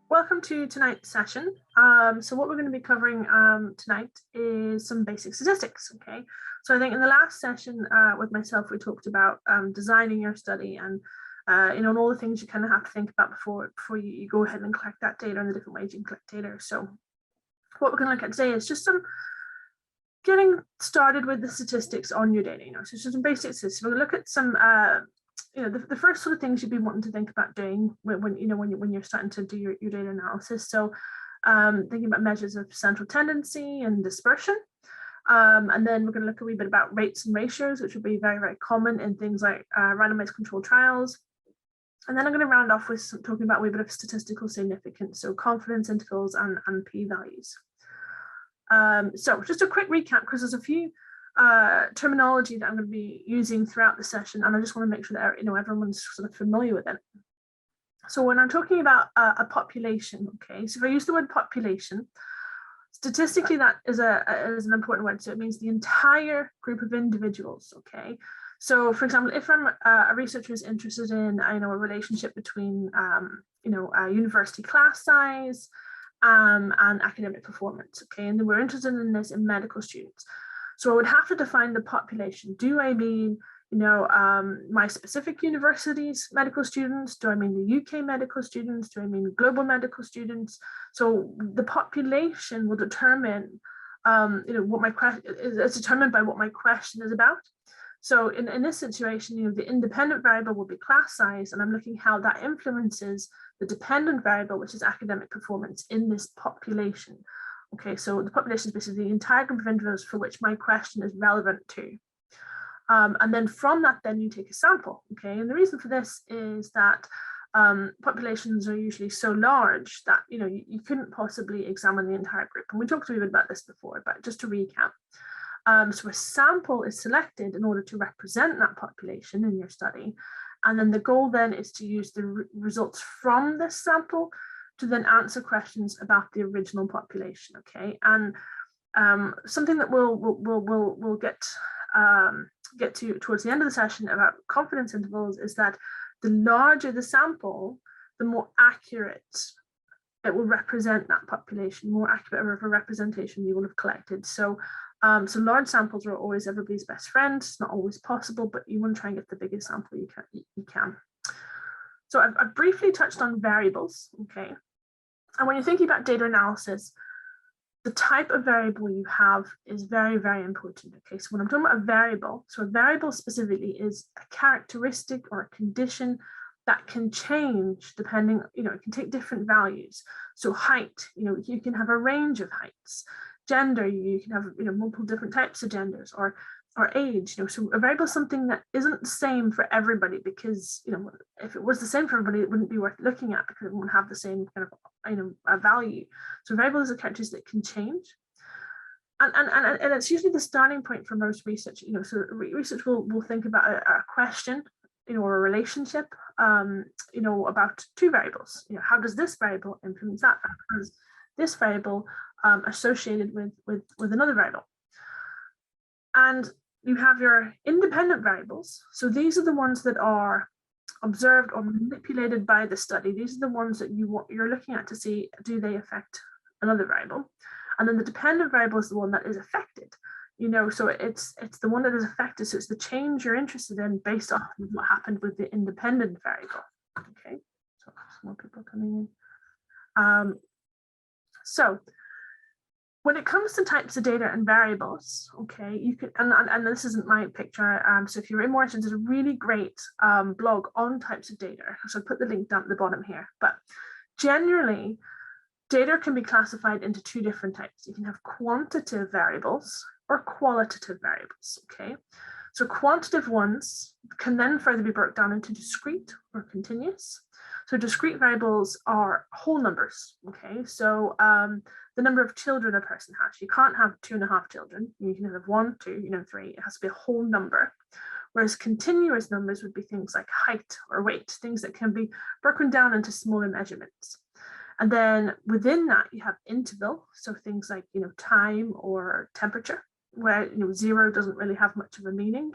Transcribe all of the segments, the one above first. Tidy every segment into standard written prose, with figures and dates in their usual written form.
Welcome to tonight's session. So what we're going to be covering tonight is some basic statistics, okay? So I think in the last session with myself, we talked about designing your study and, and all the things you kind of have to think about before you go ahead and collect that data and the different ways you can collect data. So what we're going to look at today is just some getting started with the statistics on your data, so just some basic statistics. We're going to look at some the first sort of things you'd be wanting to think about doing when you're starting to do your data analysis. So thinking about measures of central tendency and dispersion. And then we're going to look a wee bit about rates and ratios, which would be very, very common in things like randomized controlled trials. And then I'm going to round off with talking about a wee bit of statistical significance, so confidence intervals and p-values. So just a quick recap, because there's a few terminology that I'm going to be using throughout the session, and I just want to make sure that everyone's sort of familiar with it. So when I'm talking about a population, okay, so if I use the word population, statistically that is an important word. So it means the entire group of individuals, okay. So for example, if I'm a researcher who's interested in a relationship between a university class size and academic performance, okay, and then we're interested in this in medical students. So I would have to define the population. Do I mean, my specific university's medical students? Do I mean the UK medical students? Do I mean global medical students? So the population will determine, what my question is determined by what my question is about. So in this situation, the independent variable will be class size, and I'm looking how that influences the dependent variable, which is academic performance in this population. Okay, so the population is basically the entire group of individuals for which my question is relevant to. And then from that, then you take a sample, okay? And the reason for this is that populations are usually so large that, you couldn't possibly examine the entire group. And we talked a little bit about this before, but just to recap. So a sample is selected in order to represent that population in your study. And then the goal then is to use the results from this sample to then answer questions about the original population, okay? And something that we'll get to towards the end of the session about confidence intervals is that the larger the sample, the more accurate it will represent that population, more accurate of a representation you will have collected. So large samples are always everybody's best friend. It's not always possible, but you want to try and get the biggest sample you can. So I've briefly touched on variables, okay? And when you're thinking about data analysis, the type of variable you have is very, very important, okay? So when I'm talking about a variable, so a variable specifically is a characteristic or a condition that can change depending, it can take different values. So height, you can have a range of heights. Gender, you can have, multiple different types of genders, or age, so a variable is something that isn't the same for everybody, because, if it was the same for everybody, it wouldn't be worth looking at because it won't have the same kind of, a value. So a variable is a characteristic that can change. And it's usually the starting point for most research, so research will think about a question, or a relationship, about two variables. How does this variable influence that? How does this variable associated with another variable? And you have your independent variables. So these are the ones that are observed or manipulated by the study. These are the ones that you're looking at to see, do they affect another variable? And then the dependent variable is the one that is affected. So it's the one that is affected. So it's the change you're interested in based off of what happened with the independent variable. Okay, so some more people coming in. So when it comes to types of data and variables, okay, you can, and this isn't my picture, so if you're more interested, there's a really great blog on types of data. So I'll put the link down at the bottom here. But generally, data can be classified into two different types. You can have quantitative variables or qualitative variables, okay? So quantitative ones can then further be broken down into discrete or continuous. So discrete variables are whole numbers, okay? So the number of children a person has. You can't have 2.5 children. You can have 1, 2, 3. It has to be a whole number. Whereas continuous numbers would be things like height or weight, things that can be broken down into smaller measurements. And then within that, you have interval. So things like, time or temperature, where, 0 doesn't really have much of a meaning,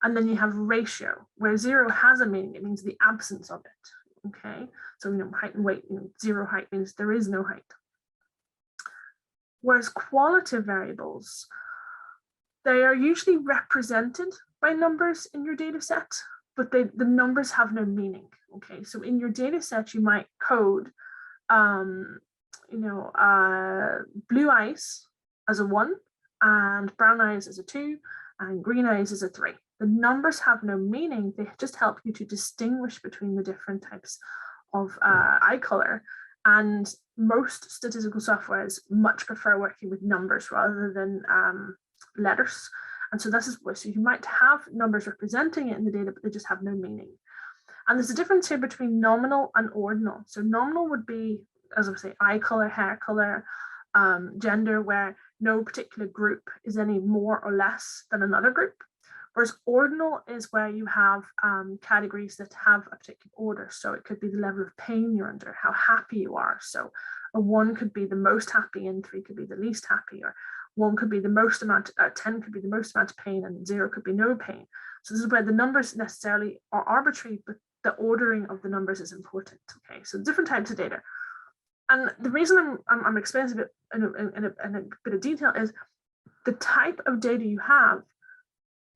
And then you have ratio, where 0 has a meaning. It means the absence of it. Okay, so height and weight, zero height means there is no height. Whereas qualitative variables, they are usually represented by numbers in your data set, but the numbers have no meaning. Okay, so in your data set, you might code, blue eyes as a 1, and brown eyes as a 2, and green eyes as a 3. The numbers have no meaning. They just help you to distinguish between the different types of eye color. And most statistical softwares much prefer working with numbers rather than letters. And so this is so you might have numbers representing it in the data, but they just have no meaning. And there's a difference here between nominal and ordinal. So nominal would be, as I say, eye color, hair color, gender, where no particular group is any more or less than another group. Whereas ordinal is where you have categories that have a particular order. So it could be the level of pain you're under, how happy you are. So a 1 could be the most happy and 3 could be the least happy, or 1 could be the most amount, 10 could be the most amount of pain, and 0 could be no pain. So this is where the numbers necessarily are arbitrary, but the ordering of the numbers is important. Okay, so different types of data. And the reason I'm explaining this a bit in a bit of detail is the type of data you have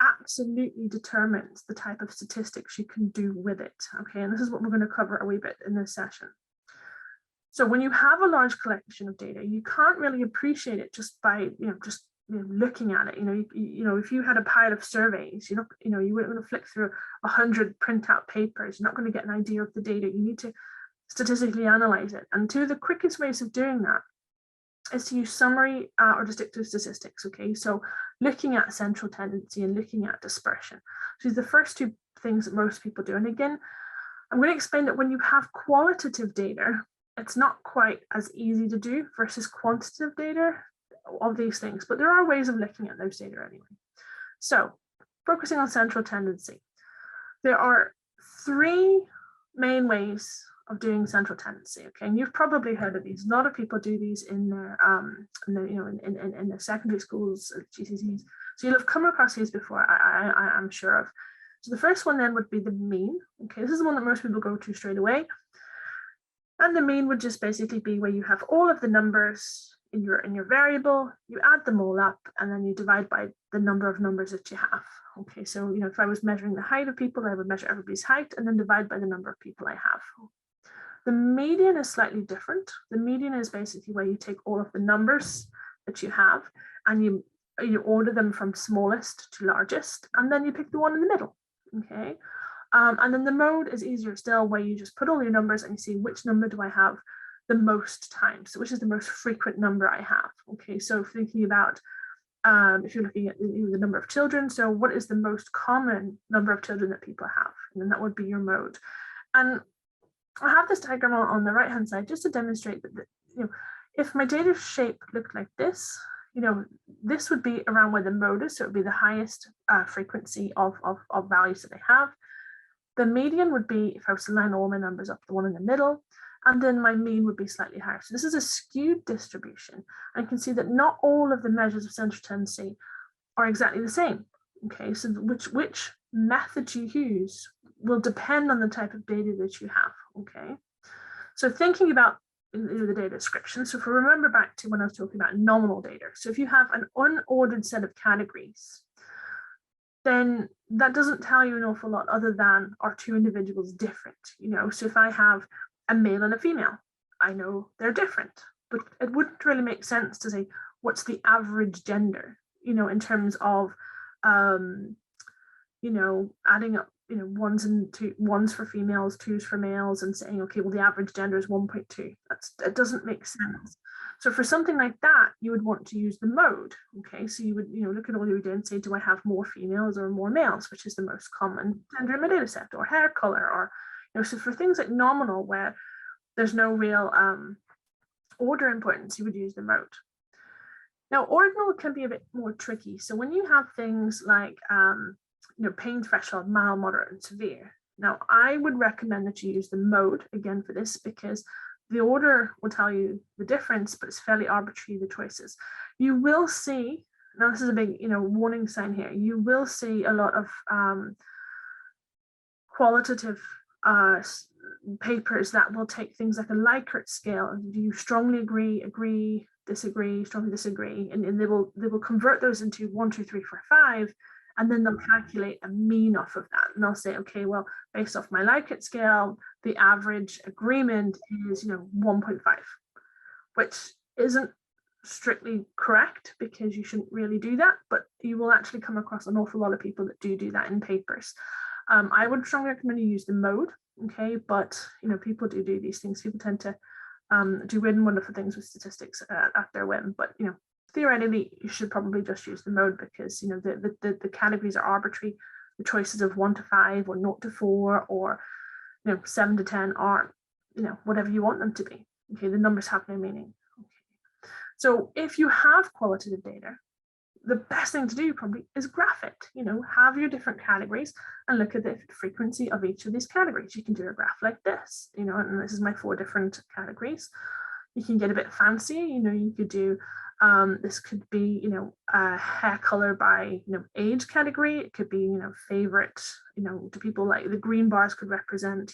absolutely determines the type of statistics you can do with it. Okay, and this is what we're going to cover a wee bit in this session. So when you have a large collection of data, you can't really appreciate it just by looking at it. If you had a pile of surveys, you wouldn't want to flick through 100 printout papers. You're not going to get an idea of the data. You need to statistically analyze it. And two of the quickest ways of doing that is to use summary or descriptive statistics. Okay, so looking at central tendency and looking at dispersion. So the first two things that most people do. And again, I'm going to explain that when you have qualitative data, it's not quite as easy to do versus quantitative data of these things, but there are ways of looking at those data anyway. So focusing on central tendency, there are 3 main ways of doing central tendency. Okay, and you've probably heard of these. A lot of people do these in their in their secondary schools, GCSEs. So you'll have come across these before, I'm sure of. So the first one then would be the mean. Okay, this is the one that most people go to straight away. And the mean would just basically be where you have all of the numbers in your variable, you add them all up, and then you divide by the number of numbers that you have. Okay, so if I was measuring the height of people, I would measure everybody's height and then divide by the number of people I have. The median is slightly different. The median is basically where you take all of the numbers that you have and you order them from smallest to largest, and then you pick the one in the middle. Okay. And then the mode is easier still, where you just put all your numbers and you see which number do I have the most times, so which is the most frequent number I have. Okay, so thinking about if you're looking at the number of children, so what is the most common number of children that people have, and then that would be your mode. And I have this diagram on the right hand side just to demonstrate that if my data shape looked like this, this would be around where the mode is, so it would be the highest frequency of values that I have. The median would be, if I was to line all my numbers up, the one in the middle, and then my mean would be slightly higher. So this is a skewed distribution. And you can see that not all of the measures of central tendency are exactly the same. Okay, so which method you use will depend on the type of data that you have. Okay, so thinking about the data description. So if we remember back to when I was talking about nominal data. So if you have an unordered set of categories, then that doesn't tell you an awful lot other than are 2 individuals different? So if I have a male and a female, I know they're different, but it wouldn't really make sense to say what's the average gender, in terms of, adding up, 1s and 2, 1s for females, 2s for males, and saying, okay, well, the average gender is 1.2. It doesn't make sense. So for something like that, you would want to use the mode. Okay, so you would look at all your data and say, do I have more females or more males, which is the most common gender in my data set, or hair color, or so for things like nominal where there's no real order importance, you would use the mode. Now ordinal can be a bit more tricky. So when you have things like pain threshold, mild, moderate, and severe. Now I would recommend that you use the mode again for this, because the order will tell you the difference, but it's fairly arbitrary, the choices. You will see, now this is a big warning sign here, you will see a lot of qualitative papers that will take things like a Likert scale. Do you strongly agree, disagree, strongly disagree, and they will convert those into 1, 2, 3, 4, 5, and then they'll calculate a mean off of that, and they'll say, okay, well, based off my Likert scale, the average agreement is 1.5, which isn't strictly correct because you shouldn't really do that, but you will actually come across an awful lot of people that do that in papers. I would strongly recommend you use the mode, okay, but people do these things. People tend to do weird and wonderful things with statistics at their whim, but theoretically you should probably just use the mode because the categories are arbitrary. The choices of 1 to 5 or 0 to 4 or 7 to 10 are whatever you want them to be. Okay, the numbers have no meaning. Okay. So if you have qualitative data, the best thing to do probably is graph it. Have your different categories and look at the frequency of each of these categories. You can do a graph like this, and this is my 4 different categories. You can get a bit fancy, you could do, this could be, hair color by, age category. It could be, favorite, do people like the green bars could represent,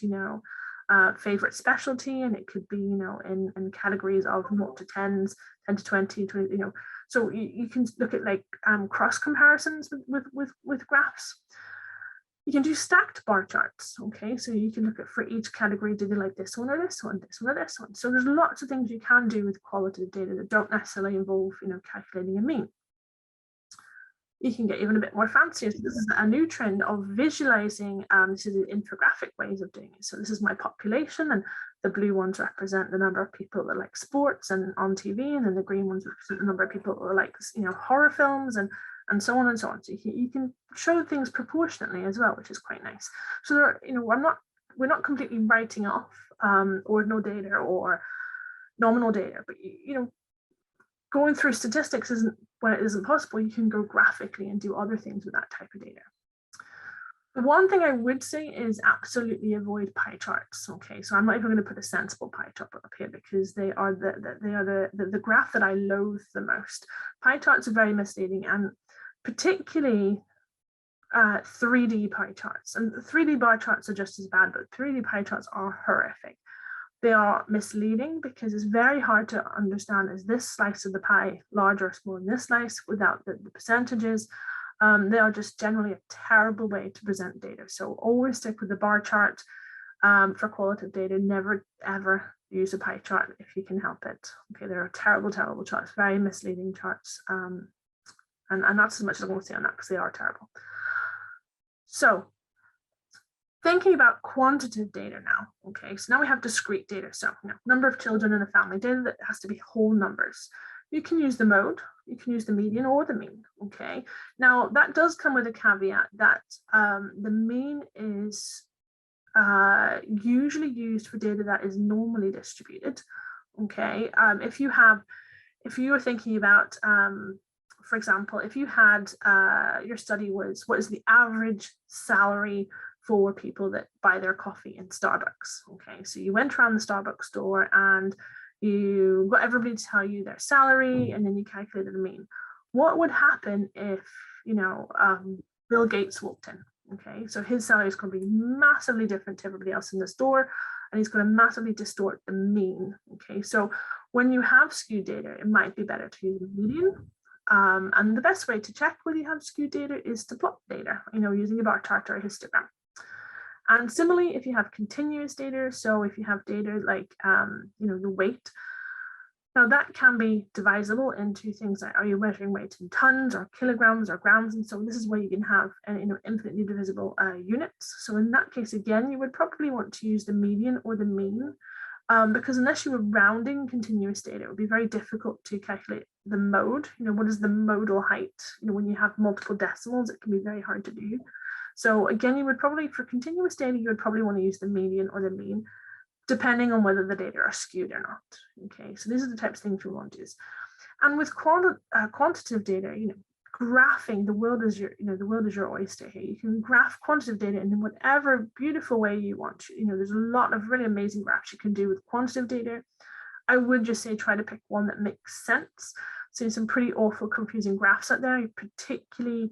favorite specialty, and it could be, in categories of 0 to 10s, 10 to 20, 20, so you can look at like cross comparisons with graphs. You can do stacked bar charts, okay? So you can look at for each category, do they like this one or this one, this one or this one? So there's lots of things you can do with qualitative data that don't necessarily involve, calculating a mean. You can get even a bit more fancy. So this is a new trend of visualizing, this is the infographic ways of doing it. So this is my population, and the blue ones represent the number of people that like sports and on TV, and then the green ones represent the number of people that like, horror films and so on and so on. So you can show things proportionately as well, which is quite nice. So there, we're not completely writing off ordinal data or nominal data, but going through statistics isn't when it isn't possible. You can go graphically and do other things with that type of data. The one thing I would say is absolutely avoid pie charts. Okay, so I'm not even going to put a sensible pie chart up here because they are the graph that I loathe the most. Pie charts are very misleading, and particularly 3D pie charts. And 3D bar charts are just as bad, but 3D pie charts are horrific. They are misleading because it's very hard to understand, is this slice of the pie larger or smaller than this slice without the percentages. They are just generally a terrible way to present data. So always stick with the bar chart for qualitative data. Never, ever use a pie chart if you can help it. Okay, they're terrible, terrible charts, very misleading charts. And that's as much as I'm going to say on that because they are terrible. So thinking about quantitative data now, okay, so now we have discrete data. So number of children in a family, data that has to be whole numbers. You can use the mode, you can use the median or the mean, okay? Now that does come with a caveat that the mean is usually used for data that is normally distributed, okay? If you were thinking about, for example, if you had, your study was, what is the average salary for people that buy their coffee in Starbucks, okay? So you went around the Starbucks store and you got everybody to tell you their salary, and then you calculated the mean. What would happen if, Bill Gates walked in, okay? So his salary is going to be massively different to everybody else in the store, and he's going to massively distort the mean, okay? So when you have skewed data, it might be better to use the median. And the best way to check whether you have skewed data is to plot data, using a bar chart or a histogram. And similarly, if you have continuous data, so if you have data like, the weight, now that can be divisible into things like, are you measuring weight in tons or kilograms or grams? And so this is where you can have, infinitely divisible units. So in that case, again, you would probably want to use the median or the mean, because unless you were rounding continuous data, it would be very difficult to calculate the mode. What is the modal height? When you have multiple decimals, it can be very hard to do. So again, you would probably, for continuous data, you would probably want to use the median or the mean, depending on whether the data are skewed or not. Okay, so these are the types of things you want to use. And with quantitative data, graphing, the world is your oyster here. You can graph quantitative data in whatever beautiful way you want. There's a lot of really amazing graphs you can do with quantitative data. I would just say try to pick one that makes sense. So some pretty awful, confusing graphs out there, particularly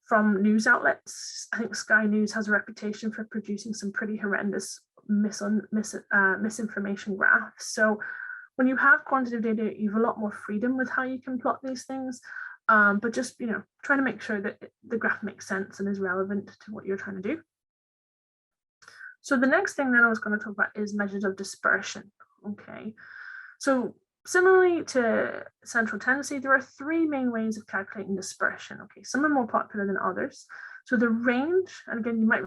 from news outlets. I think Sky News has a reputation for producing some pretty horrendous misinformation graphs. So when you have quantitative data, you have a lot more freedom with how you can plot these things, but just try to make sure that the graph makes sense and is relevant to what you're trying to do. So the next thing that I was going to talk about is measures of dispersion. Okay, so similarly to central tendency, there are three main ways of calculating dispersion. Okay, some are more popular than others. So the range, and again, you might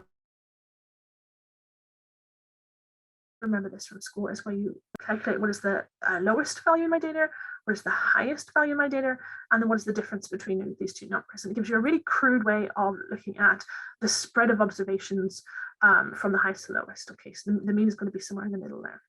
remember this from school, is where you calculate what is the lowest value in my data, what is the highest value in my data, and then what is the difference between these two numbers. And it gives you a really crude way of looking at the spread of observations from the highest to lowest. Okay, so the mean is going to be somewhere in the middle there.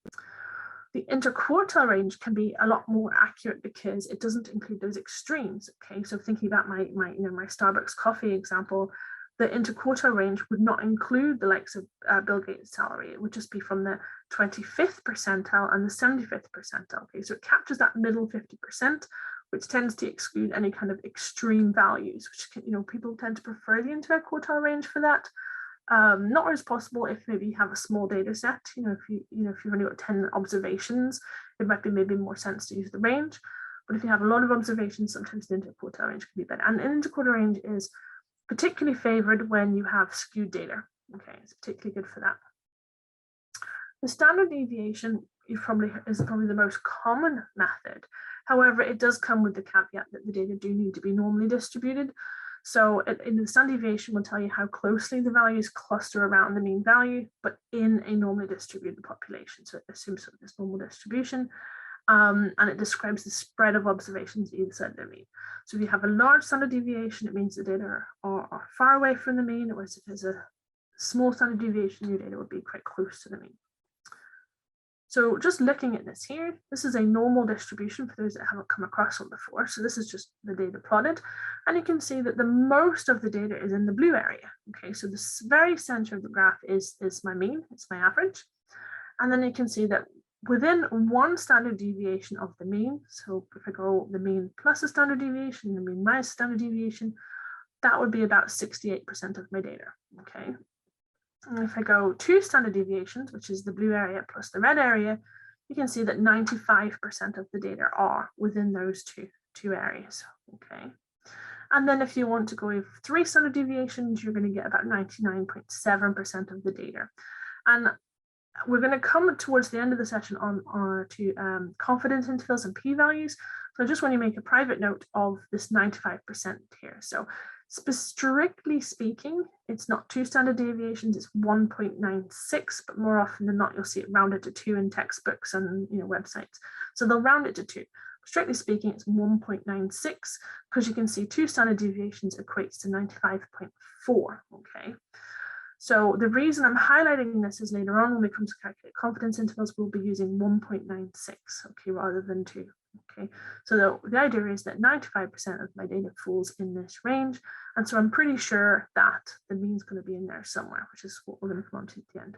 The interquartile range can be a lot more accurate because it doesn't include those extremes. Okay, so thinking about my Starbucks coffee example, the interquartile range would not include the likes of Bill Gates' salary. It would just be from the 25th percentile and the 75th percentile. Okay, so it captures that middle 50%, which tends to exclude any kind of extreme values, which people tend to prefer the interquartile range for that. Not as possible if maybe you have a small data set. If you've only got 10 observations, it might be maybe more sense to use the range. But if you have a lot of observations, sometimes the interquartile range can be better. And an interquartile range is particularly favored when you have skewed data. Okay, it's particularly good for that. The standard deviation is probably the most common method. However, it does come with the caveat that the data do need to be normally distributed. So in the standard deviation will tell you how closely the values cluster around the mean value, but in a normally distributed population. So it assumes sort of this normal distribution, and it describes the spread of observations either side of the mean. So if you have a large standard deviation, it means the data are far away from the mean, whereas if there's a small standard deviation, your data would be quite close to the mean. So just looking at this here, this is a normal distribution for those that haven't come across one before. So this is just the data plotted. And you can see that the most of the data is in the blue area. Okay, so the very center of the graph is my mean, it's my average. And then you can see that within one standard deviation of the mean, so if I go the mean plus a standard deviation, the mean minus standard deviation, that would be about 68% of my data. Okay. And if I go two standard deviations, which is the blue area plus the red area, you can see that 95% of the data are within those two areas. Okay. And then if you want to go with three standard deviations, you're going to get about 99.7% of the data. And we're going to come towards the end of the session to confidence intervals and p-values. So I just want to make a private note of this 95% here. So strictly speaking, it's not two standard deviations, it's 1.96, but more often than not, you'll see it rounded to 2 in textbooks and websites. So they'll round it to 2. Strictly speaking, it's 1.96 because you can see two standard deviations equates to 95.4. Okay. So the reason I'm highlighting this is later on when we come to calculate confidence intervals, we'll be using 1.96, okay, rather than 2. Okay, so the idea is that 95% of my data falls in this range, and so I'm pretty sure that the mean's going to be in there somewhere, which is what we're going to come on to at the end.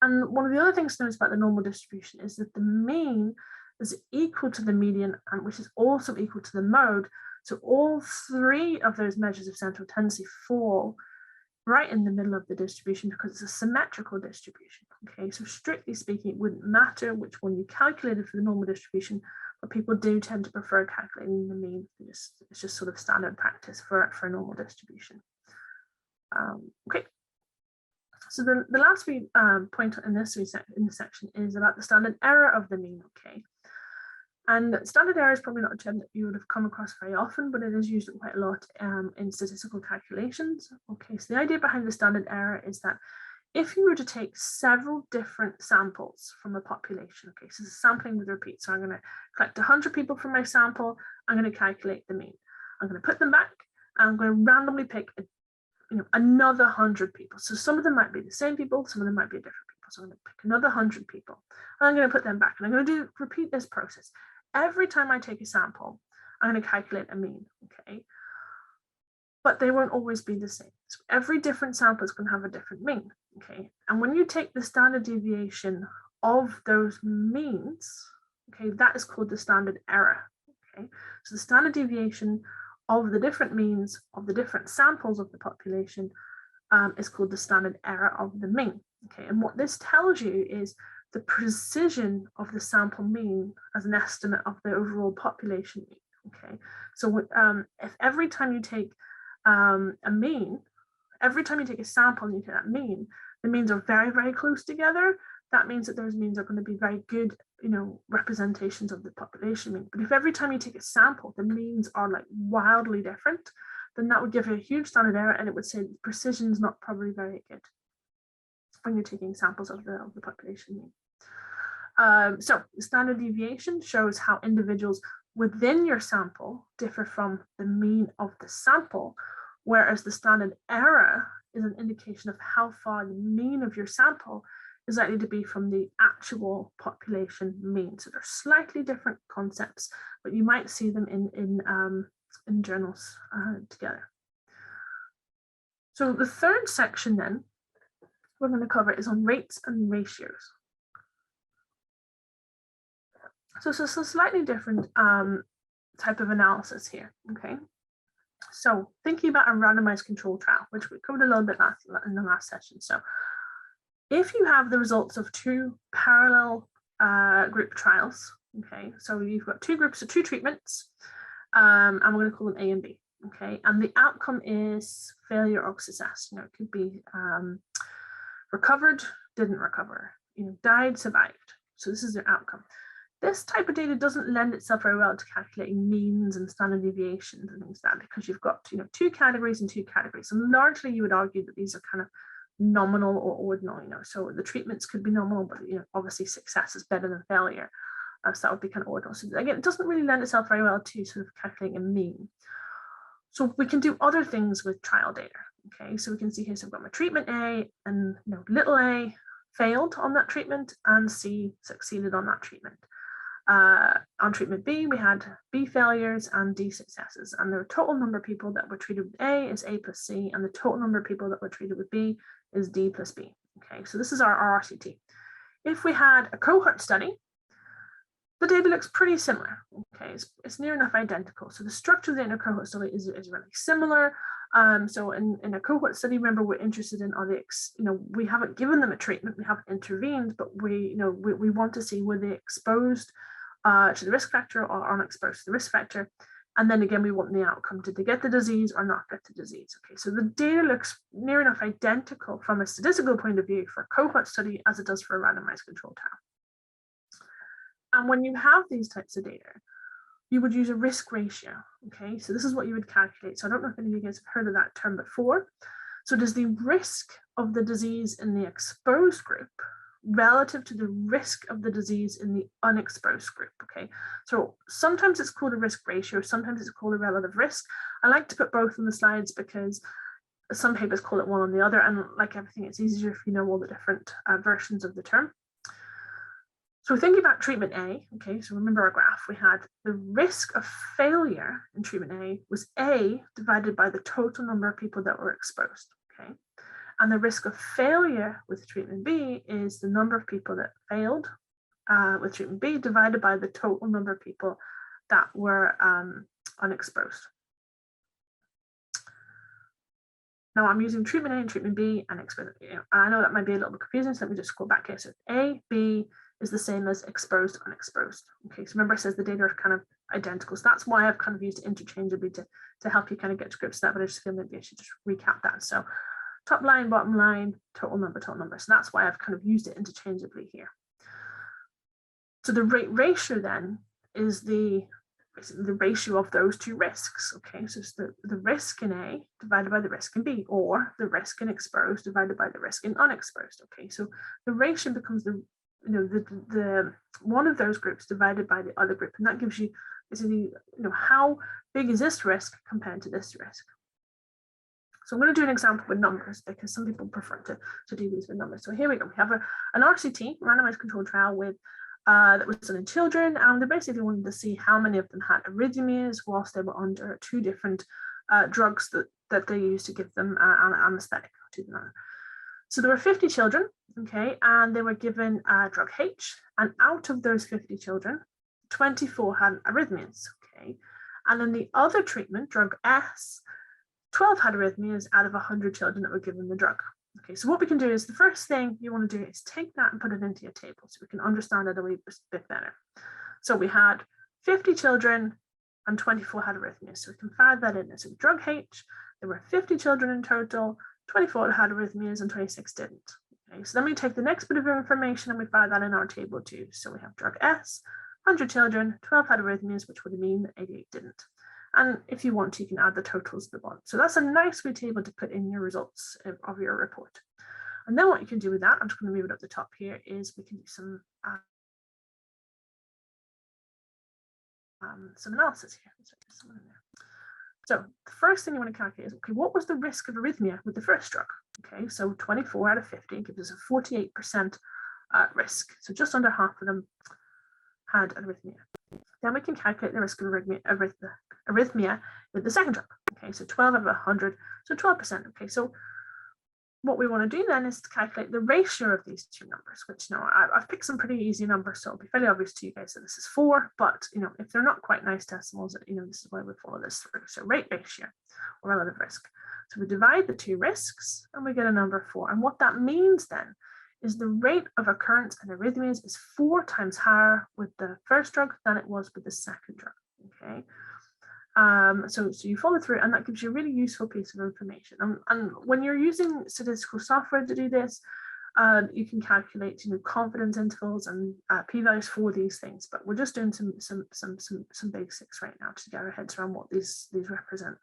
And one of the other things to notice about the normal distribution is that the mean is equal to the median, and which is also equal to the mode. So all three of those measures of central tendency fall right in the middle of the distribution because it's a symmetrical distribution. Okay, so strictly speaking, it wouldn't matter which one you calculated for the normal distribution, but people do tend to prefer calculating the mean. It's just sort of standard practice for a normal distribution. Okay, so the last point in this section is about the standard error of the mean. Okay. And standard error is probably not a term that you would have come across very often, but it is used quite a lot in statistical calculations. Okay, so the idea behind the standard error is that if you were to take several different samples from a population, okay, so sampling with repeat. So I'm going to collect 100 people from my sample. I'm going to calculate the mean. I'm going to put them back, and I'm going to randomly pick another 100 people. So some of them might be the same people, some of them might be different people. So I'm going to pick another 100 people, and I'm going to put them back, and I'm going to repeat this process. Every time I take a sample, I'm going to calculate a mean, okay? But they won't always be the same. So every different sample is going to have a different mean, okay? And when you take the standard deviation of those means, okay, that is called the standard error, okay? So the standard deviation of the different means of the different samples of the population is called the standard error of the mean, Okay, and what this tells you is the precision of the sample mean as an estimate of the overall population mean. Okay, so if every time you take a mean, every time you take a sample and you take that mean, the means are very, very close together, that means that those means are going to be very good, representations of the population mean. But if every time you take a sample, the means are like wildly different, then that would give you a huge standard error, and it would say precision is not probably very good when you're taking samples of the population mean. So the standard deviation shows how individuals within your sample differ from the mean of the sample, whereas the standard error is an indication of how far the mean of your sample is likely to be from the actual population mean. So they're slightly different concepts, but you might see them in journals together. So the third section then we're going to cover is on rates and ratios. So it's a slightly different type of analysis here, okay? So thinking about a randomized control trial, which we covered a little bit in the last session. So if you have the results of two parallel group trials, okay, so you've got two groups of two treatments, and we're going to call them A and B, okay, and the outcome is failure or success. It could be recovered, didn't recover, died, survived. So this is their outcome. This type of data doesn't lend itself very well to calculating means and standard deviations and things like that, because you've got two categories and two categories, and largely you would argue that these are kind of nominal or ordinal. So the treatments could be nominal, but obviously success is better than failure, so that would be kind of ordinal. So again, it doesn't really lend itself very well to sort of calculating a mean. So we can do other things with trial data. Okay, so we can see here, so I've got my treatment A, and little a failed on that treatment and C succeeded on that treatment. On treatment B, we had B failures and D successes, and the total number of people that were treated with A is A plus C, and the total number of people that were treated with B is D plus B. Okay, so this is our RCT. If we had a cohort study, the data looks pretty similar. Okay, it's near enough identical. So the structure of the inner cohort study is really similar. So in a cohort study, remember, we're interested in, are they, we haven't given them a treatment, we haven't intervened, but we want to see, were they exposed to the risk factor or unexposed to the risk factor. And then again, we want the outcome. Did they get the disease or not get the disease? Okay, so the data looks near enough identical from a statistical point of view for a cohort study as it does for a randomized control trial. And when you have these types of data, you would use a risk ratio. Okay, so this is what you would calculate. So I don't know if any of you guys have heard of that term before. So does the risk of the disease in the exposed group relative to the risk of the disease in the unexposed group? Okay, so sometimes it's called a risk ratio, sometimes it's called a relative risk. I like to put both on the slides because some papers call it one or the other, and like everything, it's easier if you know all the different versions of the term. So thinking about treatment A, okay, so remember our graph, we had the risk of failure in treatment A was A divided by the total number of people that were exposed, okay? And the risk of failure with treatment B is the number of people that failed with treatment B divided by the total number of people that were unexposed. Now I'm using treatment A and treatment B and exposed. I know that might be a little bit confusing, so let me just scroll back here. So A, B is the same as exposed, unexposed. Okay, so remember it says the data are kind of identical. So that's why I've kind of used it interchangeably to help you kind of get to grips with that, but I just feel maybe I should just recap that. So top line, bottom line, total number. So that's why I've kind of used it interchangeably here. So the rate ratio then is the ratio of those two risks. Okay, so it's the risk in A divided by the risk in B, or the risk in exposed divided by the risk in unexposed. Okay, so the ratio becomes the one of those groups divided by the other group, and that gives you basically how big is this risk compared to this risk. So I'm going to do an example with numbers because some people prefer to do these with numbers. So here we go. We have an RCT, randomized controlled trial with that was done in children, and they basically wanted to see how many of them had arrhythmias whilst they were under two different drugs that they used to give them an anesthetic. So there were 50 children, okay, and they were given drug H, and out of those 50 children, 24 had arrhythmias, okay, and then the other treatment, drug S, 12 had arrhythmias out of 100 children that were given the drug. Okay, so what we can do is the first thing you want to do is take that and put it into a table so we can understand it a wee bit better. So we had 50 children and 24 had arrhythmias. So we can add that in. So drug H, there were 50 children in total, 24 had arrhythmias and 26 didn't. Okay, so then we take the next bit of information and we add that in our table too. So we have drug S, 100 children, 12 had arrhythmias, which would mean that 88 didn't. And if you want to, you can add the totals at the bottom. So that's a nice wee table to put in your results of your report. And then what you can do with that, I'm just going to move it up the top here, is we can do some analysis here. So the first thing you want to calculate is, okay, what was the risk of arrhythmia with the first drug? Okay, so 24 out of 50 gives us a 48% risk. So just under half of them had arrhythmia. Then we can calculate the risk of arrhythmia with the second drug. Okay, so 12 out of 100, so 12%. Okay, so what we want to do then is to calculate the ratio of these two numbers, which, you know, I've picked some pretty easy numbers, so it'll be fairly obvious to you guys that this is 4, but, you know, if they're not quite nice decimals, you know, this is why we follow this through. So rate ratio or relative risk. So we divide the two risks and we get a number of 4. And what that means then is the rate of occurrence in arrhythmias is 4 times higher with the first drug than it was with the second drug. Okay. So you follow through, and that gives you a really useful piece of information. And when you're using statistical software to do this, you can calculate, you know, confidence intervals and p-values for these things. But we're just doing some basics right now to get our heads around what these represent.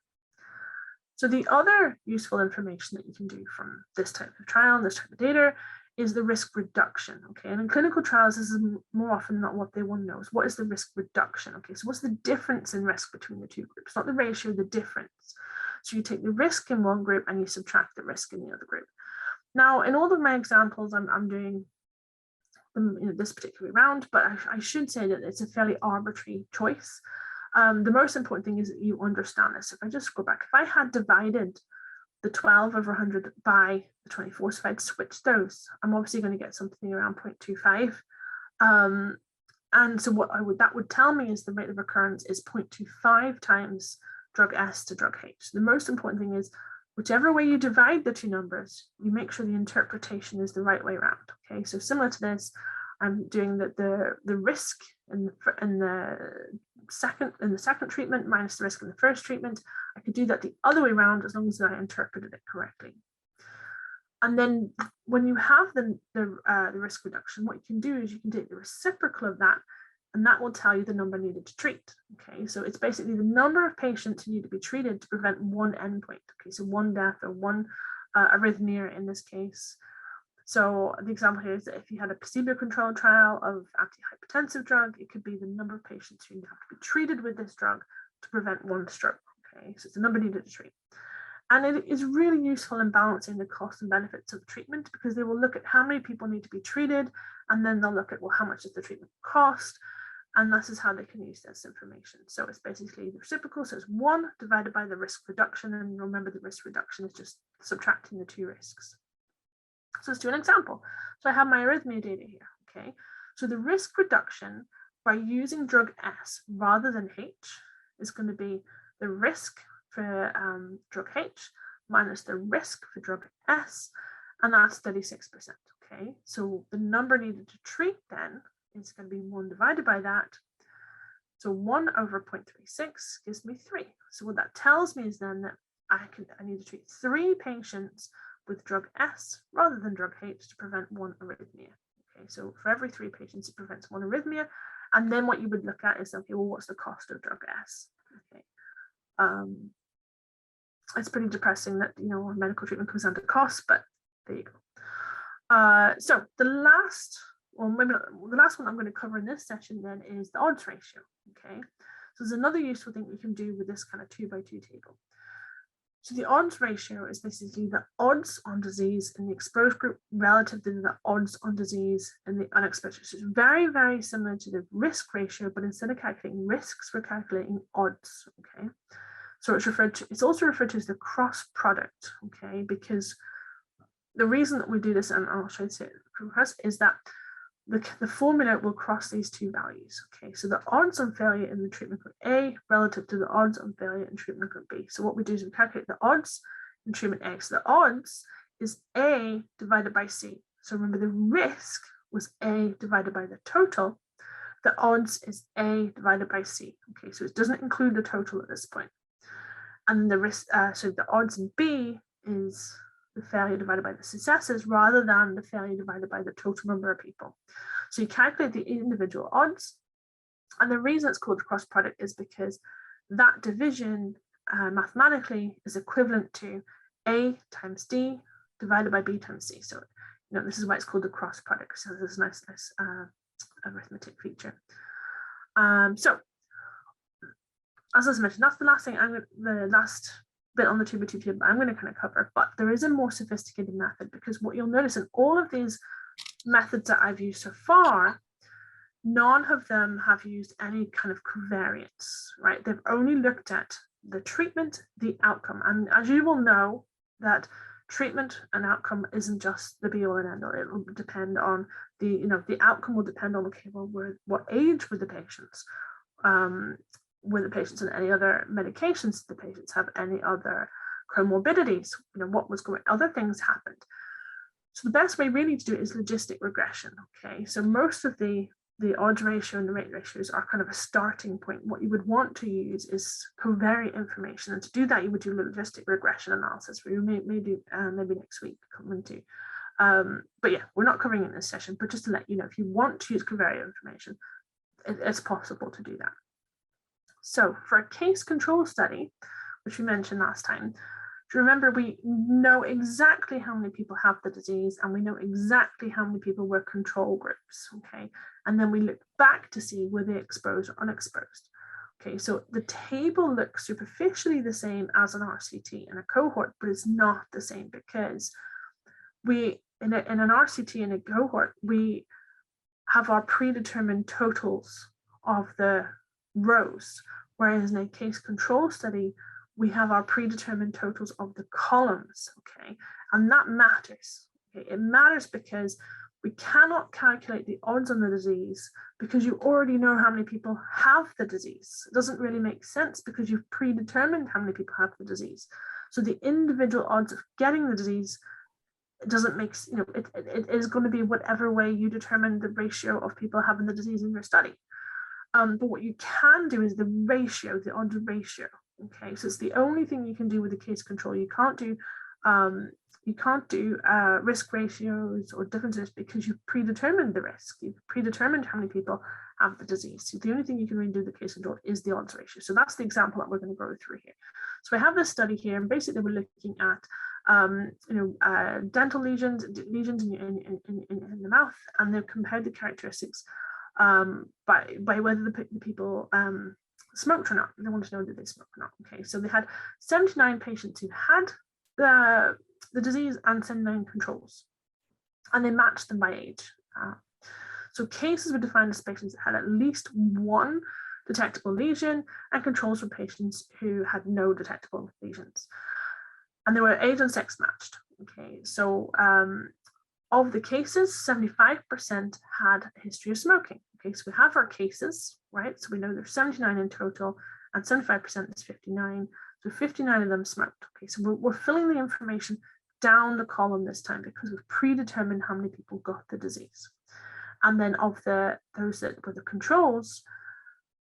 So the other useful information that you can do from this type of trial and this type of data is the risk reduction. Okay, and in clinical trials, this is more often not what they want to know. Is what is the risk reduction? Okay, so what's the difference in risk between the two groups? Not the ratio, the difference. So you take the risk in one group and you subtract the risk in the other group. Now, in all of my examples, I'm doing them, you know, this particular round, but I should say that it's a fairly arbitrary choice. The most important thing is that you understand this. If I just go back, if I had divided the 12 over 100 by the 24, so if I'd switch those, I'm obviously going to get something around 0.25. And so what that would tell me is the rate of occurrence is 0.25 times drug S to drug H. The most important thing is whichever way you divide the two numbers, you make sure the interpretation is the right way around. Okay, so similar to this, I'm doing the risk in the second treatment minus the risk in the first treatment. I could do that the other way around as long as I interpreted it correctly. And then when you have the risk reduction, what you can do is you can take the reciprocal of that, and that will tell you the number needed to treat. Okay, so it's basically the number of patients who need to be treated to prevent one endpoint. Okay, so one death or one arrhythmia in this case. So the example here is that if you had a placebo-controlled trial of antihypertensive drug, it could be the number of patients who have to be treated with this drug to prevent one stroke. Okay, so it's the number needed to treat. And it is really useful in balancing the costs and benefits of treatment, because they will look at how many people need to be treated, and then they'll look at, well, how much does the treatment cost? And this is how they can use this information. So it's basically the reciprocal, so it's 1 divided by the risk reduction, and remember the risk reduction is just subtracting the two risks. So let's do an example. So I have my arrhythmia data here, okay? So the risk reduction by using drug S rather than H is going to be the risk for drug H minus the risk for drug S, and that's 36%, okay? So the number needed to treat then is going to be 1 divided by that. So 1 over 0.36 gives me 3. So what that tells me is then that I need to treat 3 patients with drug S rather than drug H to prevent 1 arrhythmia. Okay, so for every 3 patients, it prevents 1 arrhythmia. And then what you would look at is, okay, well, what's the cost of drug S? Okay, it's pretty depressing that, you know, medical treatment comes down to cost, but there you go. So the last one I'm going to cover in this session then is the odds ratio. Okay, so there's another useful thing we can do with this kind of 2x2 table. So the odds ratio is basically the odds on disease in the exposed group relative to the odds on disease in the unexposed. So it's very, very similar to the risk ratio, but instead of calculating risks, we're calculating odds. Okay, so it's also referred to as the cross product. Okay, because the reason that we do this, and I'll show you it, is that the formula will cross these two values. Okay, so the odds on failure in the treatment group A relative to the odds on failure in treatment group B. So what we do is we calculate the odds in treatment A. So the odds is A divided by C. So remember, the risk was A divided by the total. The odds is A divided by C. Okay, so it doesn't include the total at this point. And the risk, so the odds in B is the failure divided by the successes rather than the failure divided by the total number of people. So you calculate the individual odds. And the reason it's called the cross product is because that division mathematically is equivalent to A times D divided by B times C. So, this is why it's called the cross product. So there's a nice arithmetic feature. So, as I mentioned, that's the last thing the last bit on the 2x2 table I'm going to kind of cover. But there is a more sophisticated method, because what you'll notice in all of these methods that I've used so far, none of them have used any kind of covariance, right? They've only looked at the treatment, the outcome. And as you will know, that treatment and outcome isn't just the be all and end all. It will depend on the outcome will depend on, okay, well, what age were the patients? Were the patients on any other medications? Did the patients have any other comorbidities? What was going on? Other things happened. So the best way really to do it is logistic regression. Okay, so most of the odds ratio and the rate ratios are kind of a starting point. What you would want to use is covariate information, and to do that, you would do logistic regression analysis. We may do maybe next week come into. But yeah, we're not covering it in this session. But just to let you know, if you want to use covariate information, it's possible to do that. So for a case control study, which we mentioned last time, remember, we know exactly how many people have the disease, and we know exactly how many people were control groups, okay? And then we look back to see were they exposed or unexposed. Okay, so the table looks superficially the same as an RCT in a cohort, but it's not the same, because in an RCT in a cohort, we have our predetermined totals of the rows, whereas in a case control study, we have our predetermined totals of the columns, okay? And that matters. Okay? It matters because we cannot calculate the odds on the disease because you already know how many people have the disease. It doesn't really make sense because you've predetermined how many people have the disease. So the individual odds of getting the disease, it doesn't make, it is going to be whatever way you determine the ratio of people having the disease in your study. But what you can do is the ratio, the odds ratio. Okay, so it's the only thing you can do with the case control. You can't do risk ratios or differences because you've predetermined the risk. You've predetermined how many people have the disease. So the only thing you can really do with the case control is the odds ratio. So that's the example that we're going to go through here. So I have this study here, and basically we're looking at dental lesions in the mouth, and they've compared the characteristics by whether the people smoked or not. They want to know that they smoked or not. Okay, so they had 79 patients who had the disease and 79 controls, and they matched them by age. So cases were defined as patients that had at least one detectable lesion, and controls were patients who had no detectable lesions. And they were age and sex matched. Okay, so of the cases, 75% had a history of smoking. Okay, so we have our cases, right? So we know there's 79 in total, and 75% is 59. So 59 of them smoked. Okay, so we're filling the information down the column this time because we've predetermined how many people got the disease. And then of those that were the controls,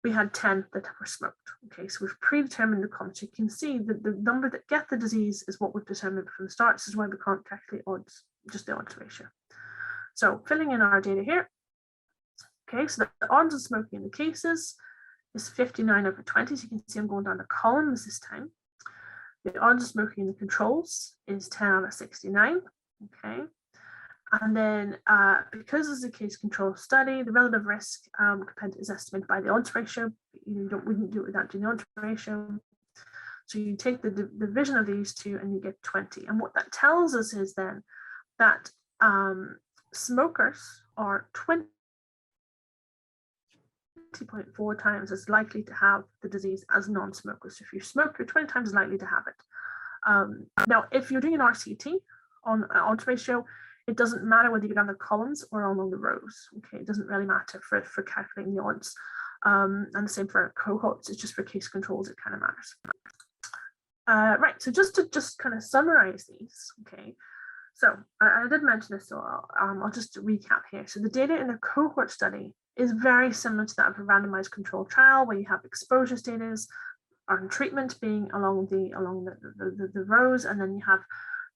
we had 10 that were smoked. Okay, so we've predetermined the column. So you can see that the number that get the disease is what we've determined from the start. This is why we can't calculate odds, just the odds ratio. So filling in our data here. Okay, so the odds of smoking in the cases is 59 over 20. So you can see I'm going down the columns this time. The odds of smoking in the controls is 10 out of 69. Okay. And then because this is a case control study, the relative risk is estimated by the odds ratio. We wouldn't do it without doing the odds ratio. So you take the division of these two and you get 20. And what that tells us is then that smokers are 20.4 times as likely to have the disease as non-smokers. So if you smoke, you're 20 times as likely to have it. Now, if you're doing an RCT on odds ratio, it doesn't matter whether you go down the columns or along the rows. Okay, it doesn't really matter for calculating the odds. And the same for cohorts. It's just for case controls. It kind of matters. Right. So just to kind of summarize these. Okay. So I did mention this, so I'll just recap here. So the data in a cohort study is very similar to that of a randomized controlled trial, where you have exposure status on treatment being along the rows, and then you have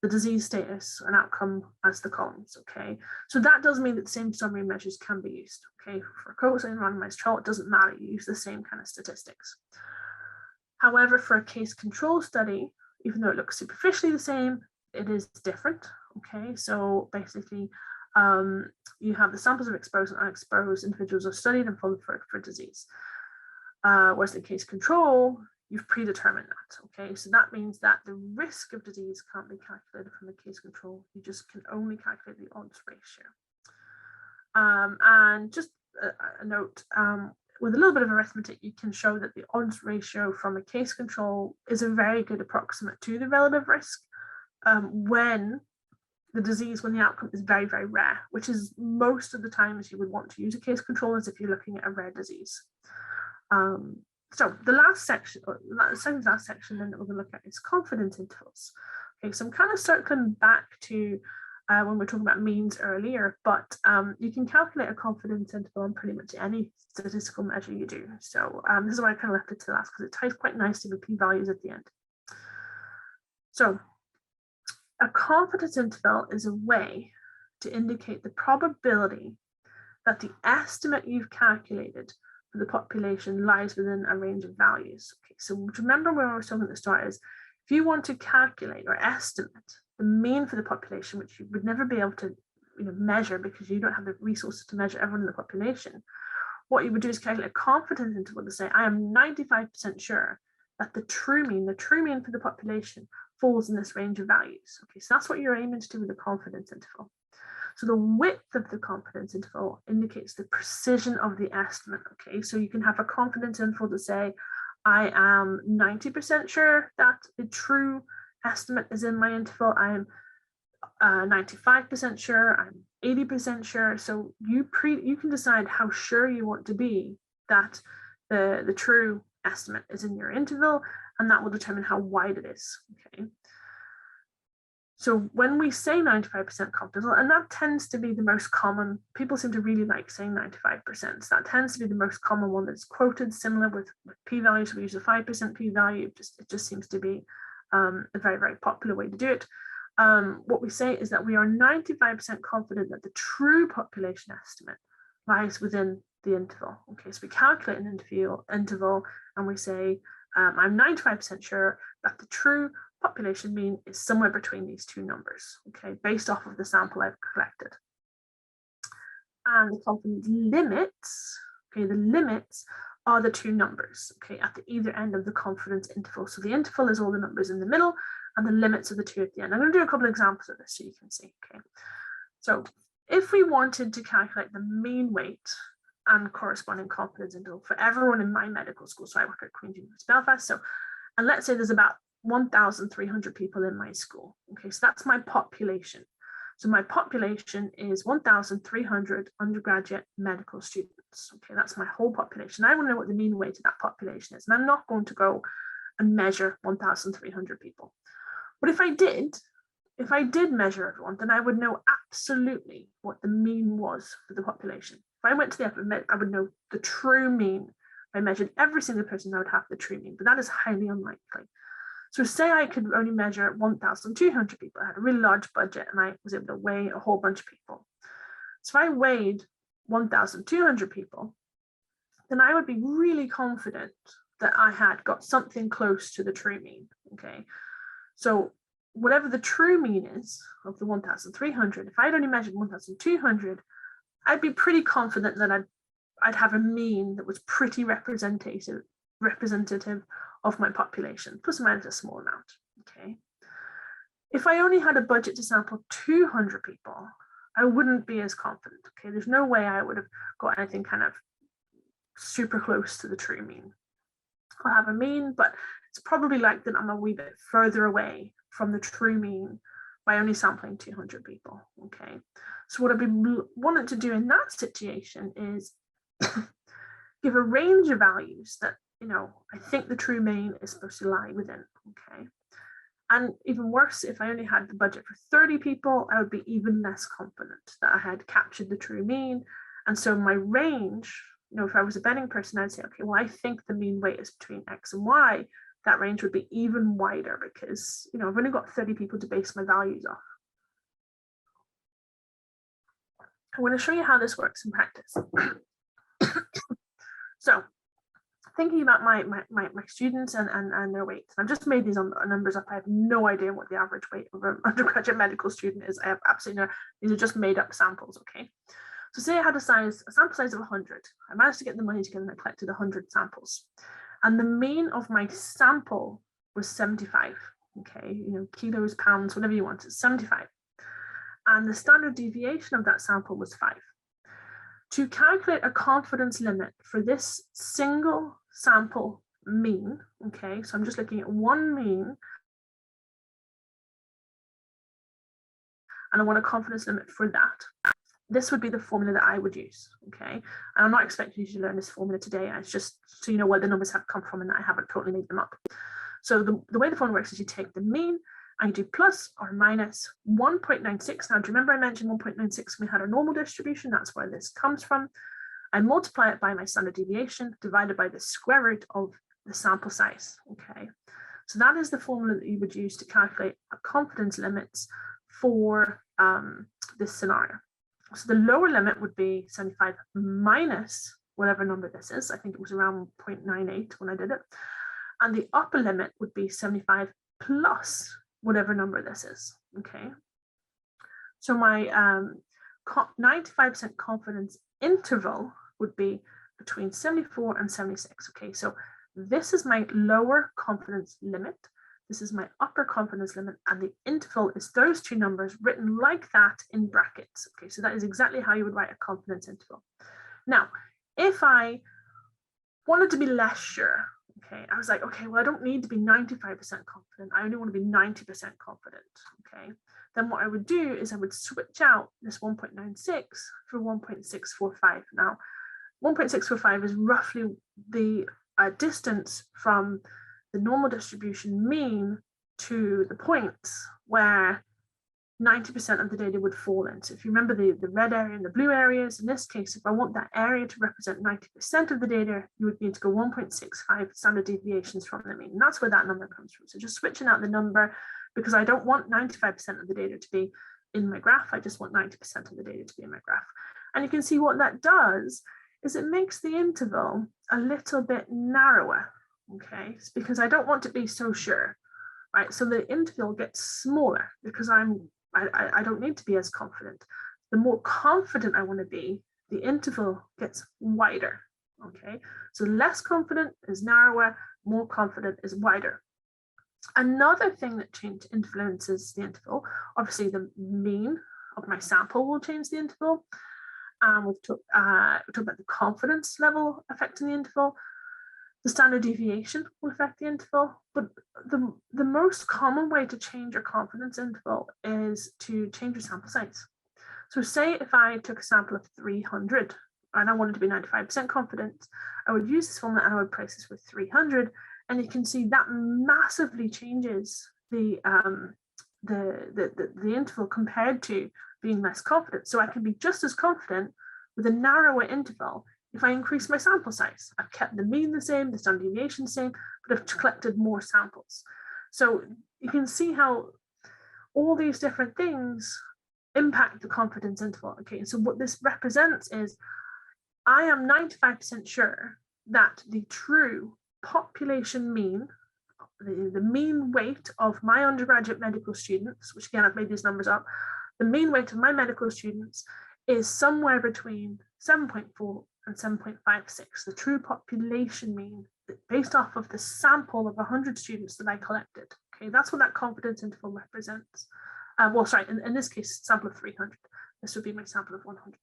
the disease status and outcome as the columns. Okay, so that does mean that the same summary measures can be used. Okay, for a cohort study and randomized trial, it doesn't matter, you use the same kind of statistics. However, for a case control study, even though it looks superficially the same, it is different. Okay, so basically you have the samples of exposed and unexposed individuals are studied and followed for disease. Whereas in case control, you've predetermined that. Okay, so that means that the risk of disease can't be calculated from the case control. You just can only calculate the odds ratio. And just a note, with a little bit of arithmetic, you can show that the odds ratio from a case control is a very good approximate to the relative risk when the outcome is very, very rare, which is most of the times you would want to use a case control as if you're looking at a rare disease. So the last section, or the second to last section then that we're going to look at is confidence intervals. Okay, so I'm kind of circling back to when we were talking about means earlier, but you can calculate a confidence interval on pretty much any statistical measure you do. So this is why I kind of left it to last, because it ties quite nicely with p-values at the end. So a confidence interval is a way to indicate the probability that the estimate you've calculated for the population lies within a range of values. Okay, so remember where I was talking at the start is, if you want to calculate or estimate the mean for the population, which you would never be able to measure because you don't have the resources to measure everyone in the population, what you would do is calculate a confidence interval to say, I am 95% sure that the true mean for the population falls in this range of values. Okay, so that's what you're aiming to do with the confidence interval. So the width of the confidence interval indicates the precision of the estimate. Okay, so you can have a confidence interval to say, I am 90% sure that the true estimate is in my interval. I'm 95% sure. I'm 80% sure. So you can decide how sure you want to be that the true estimate is in your interval, and that will determine how wide it is. Okay. So when we say 95% confidence, and that tends to be the most common, people seem to really like saying 95%. So that tends to be the most common one that's quoted, similar with p-values. So we use a 5% p-value. It just seems to be a very, very popular way to do it. What we say is that we are 95% confident that the true population estimate lies within the interval. Okay, so we calculate an interval and we say, I'm 95% sure that the true population mean is somewhere between these two numbers, okay, based off of the sample I've collected. And the confidence limits, okay, the limits are the two numbers, okay, at the either end of the confidence interval. So the interval is all the numbers in the middle, and the limits are the two at the end. I'm going to do a couple of examples of this so you can see, okay. So if we wanted to calculate the mean weight and corresponding confidence interval for everyone in my medical school, so I work at Queen's University Belfast, so, and let's say there's about 1,300 people in my school. Okay, so that's my population. So my population is 1,300 undergraduate medical students. Okay, that's my whole population. I want to know what the mean weight of that population is. And I'm not going to go and measure 1,300 people. But if I did measure everyone, then I would know absolutely what the mean was for the population. If I went to the effort, I would know the true mean. If I measured every single person, I would have the true mean, but that is highly unlikely. So say I could only measure 1,200 people. I had a really large budget and I was able to weigh a whole bunch of people. So if I weighed 1,200 people, then I would be really confident that I had got something close to the true mean, okay? So whatever the true mean is of the 1,300, if I'd only measured 1,200, I'd be pretty confident that I'd have a mean that was pretty representative of my population, plus or minus a small amount, okay? If I only had a budget to sample 200 people, I wouldn't be as confident, okay? There's no way I would have got anything kind of super close to the true mean. I'll have a mean, but it's probably like that I'm a wee bit further away from the true mean by only sampling 200 people, okay? So what I'd be wanting to do in that situation is give a range of values that, I think the true mean is supposed to lie within, okay? And even worse, if I only had the budget for 30 people, I would be even less confident that I had captured the true mean. And so my range, if I was a betting person, I'd say, okay, well, I think the mean weight is between X and Y. That range would be even wider because, I've only got 30 people to base my values off. I want to show you how this works in practice. So thinking about my students and their weights. I've just made these numbers up. I have no idea what the average weight of an undergraduate medical student is. I have absolutely no, these are just made up samples, okay? So say I had a sample size of 100. I managed to get the money together and I collected 100 samples. And the mean of my sample was 75, okay? Kilos, pounds, whatever you want, it's 75. And the standard deviation of that sample was 5. To calculate a confidence limit for this single sample mean, okay, so I'm just looking at one mean, and I want a confidence limit for that. This would be the formula that I would use, okay? And I'm not expecting you to learn this formula today. It's just so you know where the numbers have come from and that I haven't totally made them up. So the way the formula works is you take the mean and you do plus or minus 1.96. Now, do you remember I mentioned 1.96 when we had a normal distribution? That's where this comes from. I multiply it by my standard deviation divided by the square root of the sample size, okay? So that is the formula that you would use to calculate a confidence limits for this scenario. So the lower limit would be 75 minus whatever number this is. I think it was around 0.98 when I did it. And the upper limit would be 75 plus whatever number this is, okay? So my 95% confidence interval would be between 74 and 76, okay? So this is my lower confidence limit. This is my upper confidence limit, and the interval is those two numbers written like that in brackets, okay? So that is exactly how you would write a confidence interval. Now, if I wanted to be less sure, okay, I was like, okay, well, I don't need to be 95% confident. I only want to be 90% confident, okay? Then what I would do is I would switch out this 1.96 for 1.645. Now, 1.645 is roughly the distance from the normal distribution mean to the points where 90% of the data would fall in. So if you remember the red area and the blue areas, in this case, if I want that area to represent 90% of the data, you would need to go 1.65 standard deviations from the mean. And that's where that number comes from. So just switching out the number, because I don't want 95% of the data to be in my graph. I just want 90% of the data to be in my graph. And you can see what that does is it makes the interval a little bit narrower, okay? It's because I don't want to be so sure, right? So the interval gets smaller because I don't need to be as confident. The more confident I want to be, the interval gets wider, okay? So less confident is narrower, more confident is wider. Another thing that influences the interval, obviously the mean of my sample will change the interval. We've talked about the confidence level affecting the interval. The standard deviation will affect the interval, but the most common way to change your confidence interval is to change your sample size. So say if I took a sample of 300 and I wanted to be 95% confident, I would use this formula and I would price this with 300, and you can see that massively changes the interval compared to being less confident. So I can be just as confident with a narrower interval if I increase my sample size. I've kept the mean the same, the standard deviation the same, but I've collected more samples. So you can see how all these different things impact the confidence interval. Okay, and so what this represents is I am 95% sure that the true population mean, the mean weight of my undergraduate medical students, which again, I've made these numbers up, the mean weight of my medical students is somewhere between 7.4 and 7.56, the true population mean based off of the sample of 100 students that I collected. Okay, that's what that confidence interval represents. Well, sorry, in this case, sample of 300. This would be my sample of 100.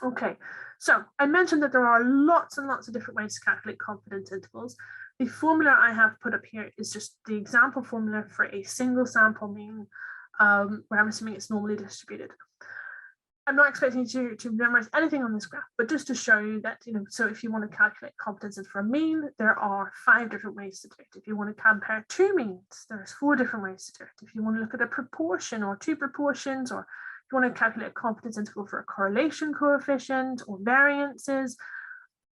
Okay, so I mentioned that there are lots and lots of different ways to calculate confidence intervals. The formula I have put up here is just the example formula for a single sample mean, where I'm assuming it's normally distributed. I'm not expecting you to memorize anything on this graph, but just to show you that, so if you want to calculate confidence interval for a mean, there are 5 different ways to do it. If you want to compare 2 means, there's 4 different ways to do it. If you want to look at a proportion or 2 proportions, or if you want to calculate a confidence interval for a correlation coefficient or variances,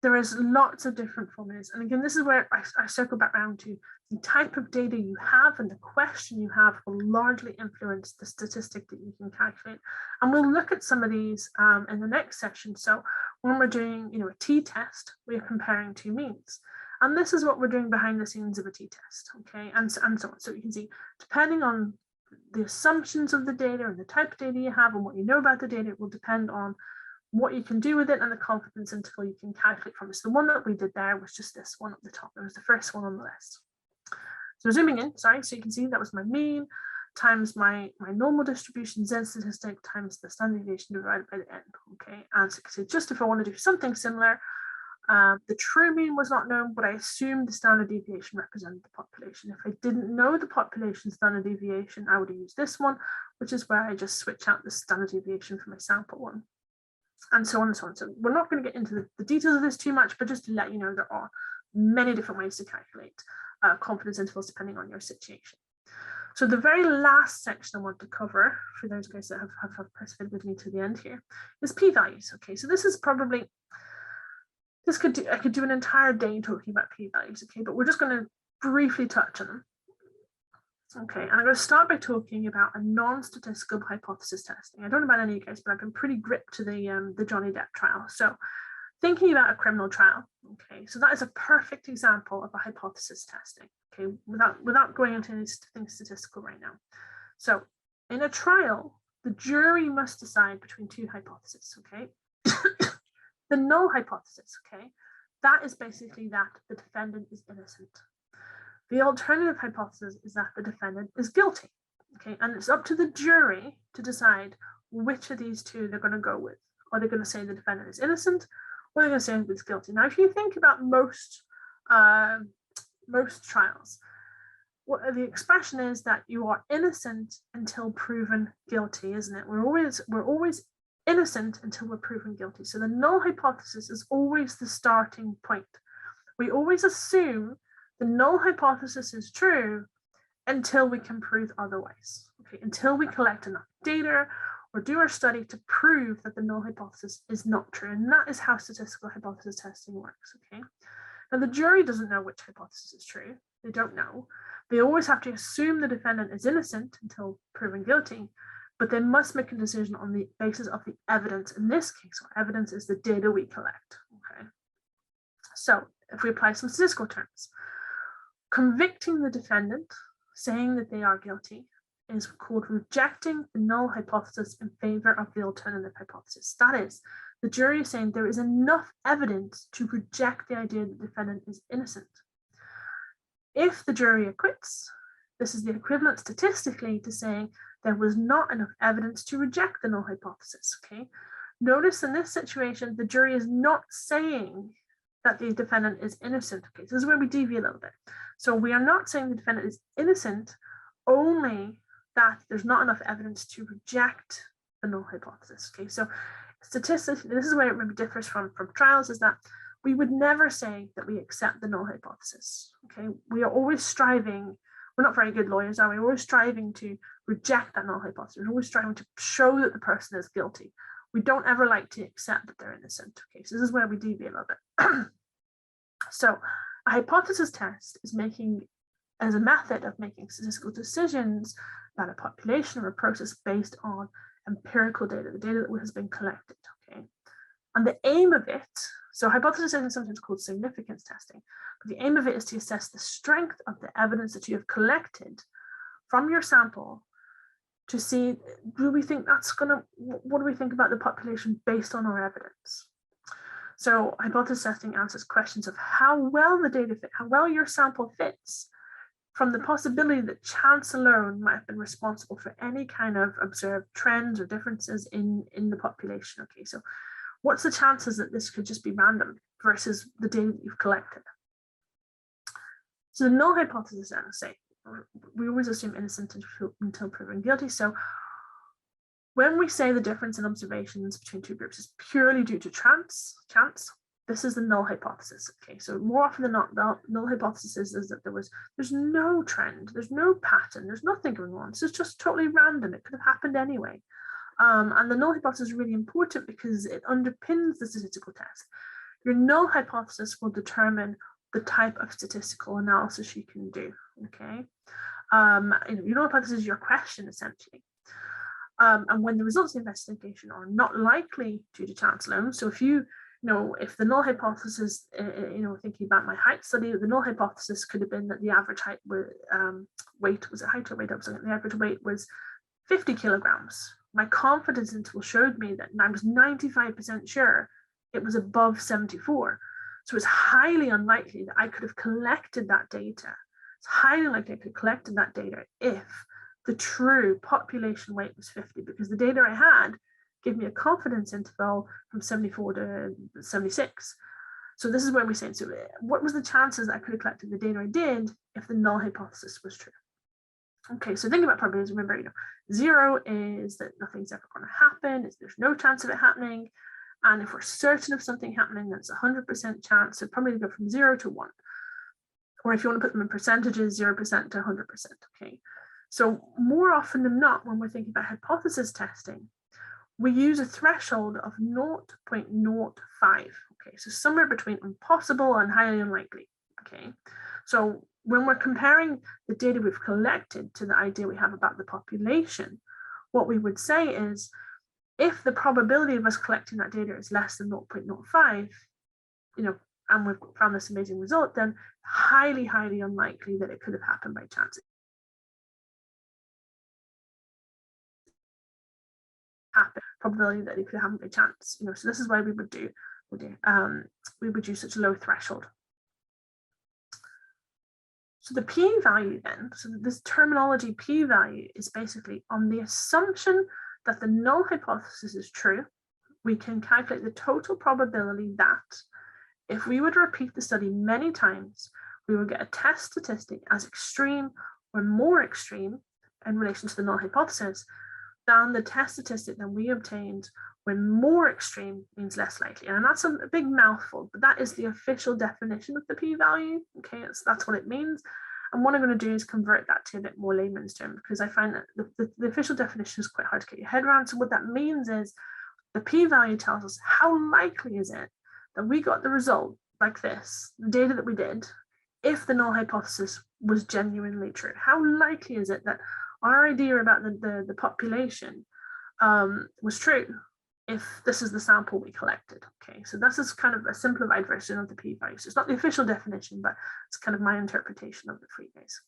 there is lots of different formulas. And again, this is where I circle back around to the type of data you have and the question you have will largely influence the statistic that you can calculate. And we'll look at some of these in the next session. So when we're doing a t-test, we're comparing 2 means. And this is what we're doing behind the scenes of a t-test, okay? And so on. So you can see, depending on the assumptions of the data and the type of data you have and what you know about the data, it will depend on what you can do with it and the confidence interval you can calculate from it. So the one that we did there was just this one at the top. It was the first one on the list. So zooming in, so you can see that was my mean times my normal distribution Z statistic times the standard deviation divided by the n, okay? And so you can see, just if I want to do something similar, the true mean was not known, but I assumed the standard deviation represented the population. If I didn't know the population standard deviation, I would have used this one, which is where I just switch out the standard deviation for my sample one. And so on and so on. So we're not going to get into the details of this too much, but just to let you know, there are many different ways to calculate confidence intervals depending on your situation. So the very last section I want to cover, for those guys that have persevered with me to the end here, is p-values. Okay, so this is probably, I could do an entire day talking about p-values, okay, but we're just going to briefly touch on them. Okay, and I'm going to start by talking about a non-statistical hypothesis testing. I don't know about any of you guys, but I've been pretty gripped to the Johnny Depp trial. So thinking about a criminal trial, okay, so that is a perfect example of a hypothesis testing, okay, without going into anything statistical right now. So in a trial, the jury must decide between 2 hypotheses, okay? The null hypothesis, okay, that is basically that the defendant is innocent. The alternative hypothesis is that the defendant is guilty, okay? And it's up to the jury to decide which of these 2 they're going to go with. Are they going to say the defendant is innocent, or are they going to say he's guilty? Now, if you think about most trials, what the expression is that you are innocent until proven guilty, isn't it? We're always innocent until we're proven guilty. So the null hypothesis is always the starting point. We always assume the null hypothesis is true until we can prove otherwise, okay? Until we collect enough data or do our study to prove that the null hypothesis is not true. And that is how statistical hypothesis testing works, okay? Now, the jury doesn't know which hypothesis is true. They don't know. They always have to assume the defendant is innocent until proven guilty, but they must make a decision on the basis of the evidence. In this case, our evidence is the data we collect, okay? So if we apply some statistical terms, convicting the defendant, saying that they are guilty, is called rejecting the null hypothesis in favor of the alternative hypothesis. That is, the jury is saying there is enough evidence to reject the idea that the defendant is innocent. If the jury acquits, this is the equivalent statistically to saying there was not enough evidence to reject the null hypothesis, okay? Notice in this situation, the jury is not saying that the defendant is innocent. Okay, so this is where we deviate a little bit. So we are not saying the defendant is innocent, only that there's not enough evidence to reject the null hypothesis. Okay, so statistics, this is where it maybe differs from trials, is that we would never say that we accept the null hypothesis. Okay, we are always striving, we're not very good lawyers, are we? We're always striving to reject that null hypothesis. We're always striving to show that the person is guilty. We don't ever like to accept that they're innocent. Okay, so this is where we deviate a little bit. So a hypothesis test is as a method of making statistical decisions about a population or a process based on empirical data, the data that has been collected, okay? And the aim of it, so hypothesis testing is sometimes called significance testing, but the aim of it is to assess the strength of the evidence that you have collected from your sample to see, do we think what do we think about the population based on our evidence? So hypothesis testing answers questions of how well the data fit, how well your sample fits, from the possibility that chance alone might have been responsible for any kind of observed trends or differences in the population. Okay, so what's the chances that this could just be random versus the data that you've collected? So the null hypothesis, I say, we always assume innocent until proven guilty. So When we say the difference in observations between two groups is purely due to chance, this is the null hypothesis. Okay, so more often than not, the null hypothesis is that there's no trend, there's no pattern, there's nothing going on. This is just totally random. It could have happened anyway. And the null hypothesis is really important because it underpins the statistical test. Your null hypothesis will determine the type of statistical analysis you can do. Okay, your null hypothesis is your question essentially. And when the results of the investigation are not likely due to chance alone, so if if the null hypothesis, thinking about my height study, the null hypothesis could have been that the average height weight, was it height or weight? The average weight was 50 kilograms. My confidence interval showed me that I was 95% sure it was above 74. So it's highly unlikely that I could have collected that data. It's highly unlikely I could have collected that data if the true population weight was 50, because the data I had gave me a confidence interval from 74 to 76. So this is where we say, so what was the chances that I could have collected the data I did if the null hypothesis was true? Okay, so thinking about probabilities, remember, 0 is that nothing's ever going to happen, there's no chance of it happening. And if we're certain of something happening, then it's 100% chance. So probably go from 0 to 1. Or if you want to put them in percentages, 0% to 100%. Okay. So more often than not, when we're thinking about hypothesis testing, we use a threshold of 0.05. Okay, so somewhere between impossible and highly unlikely. Okay, so when we're comparing the data we've collected to the idea we have about the population, what we would say is, if the probability of us collecting that data is less than 0.05, and we've found this amazing result, then highly, highly unlikely that it could have happened by chance. Probability that it could happen by chance. So this is why we would use such a low threshold. So the p-value then, so this terminology p-value is basically on the assumption that the null hypothesis is true, we can calculate the total probability that if we were to repeat the study many times, we would get a test statistic as extreme or more extreme in relation to the null hypothesis than the test statistic that we obtained when more extreme means less likely. And that's a big mouthful, but that is the official definition of the p-value. Okay, that's what it means. And what I'm going to do is convert that to a bit more layman's term, because I find that the official definition is quite hard to get your head around. So what that means is the p-value tells us how likely is it that we got the result like this, the data that we did, if the null hypothesis was genuinely true. How likely is it that our idea about the population was true if this is the sample we collected? Okay, so this is kind of a simplified version of the p-value. So it's not the official definition, but it's kind of my interpretation of the three ways.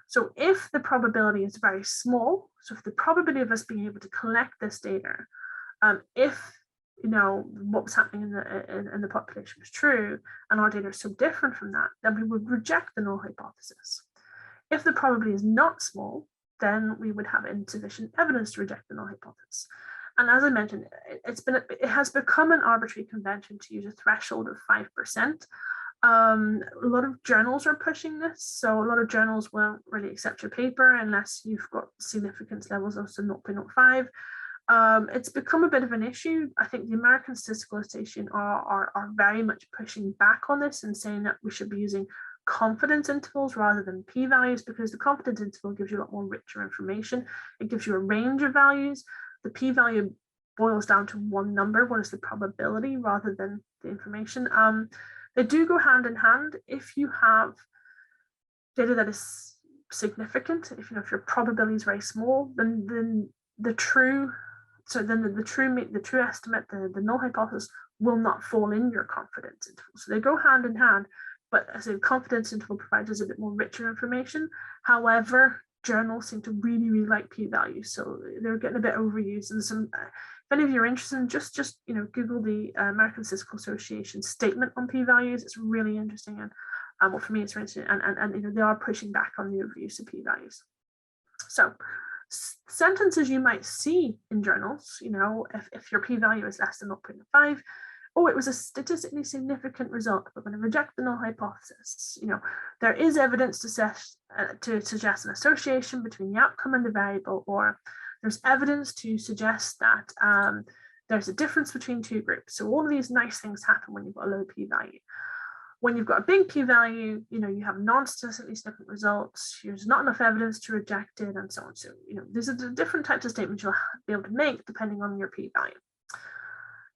So if the probability is very small, so if the probability of us being able to collect this data, if what was happening in the population was true, and our data is so different from that, then we would reject the null hypothesis. If the probability is not small, then we would have insufficient evidence to reject the null hypothesis. And as I mentioned, it has become an arbitrary convention to use a threshold of 5%. A lot of journals are pushing this, so a lot of journals won't really accept your paper unless you've got significance levels of 0.05. It's become a bit of an issue. I think the American Statistical Association are very much pushing back on this and saying that we should be using confidence intervals rather than p-values, because the confidence interval gives you a lot more richer information. It gives you a range of values. The p-value boils down to one number, what is the probability, rather than the information. They do go hand in hand. If you have data that is significant, if your probability is very small, then the true estimate, the null hypothesis, will not fall in your confidence interval. So they go hand in hand, but as a confidence interval provides us a bit more richer information. However, journals seem to really, really like p-values, so they're getting a bit overused. And some, if any of you are interested, just Google the American Statistical Association statement on p-values. It's really interesting, and well, for me, it's really interesting. And they are pushing back on the overuse of p-values. So sentences you might see in journals, if your p-value is less than 0.5, oh, it was a statistically significant result, we're going to reject the null hypothesis. There is evidence to suggest an association between the outcome and the variable, or there's evidence to suggest that there's a difference between two groups. So all of these nice things happen when you've got a low p-value. When you've got a big p-value, you have non-statistically significant results, there's not enough evidence to reject it, and so on. So, these are the different types of statements you'll be able to make depending on your p-value.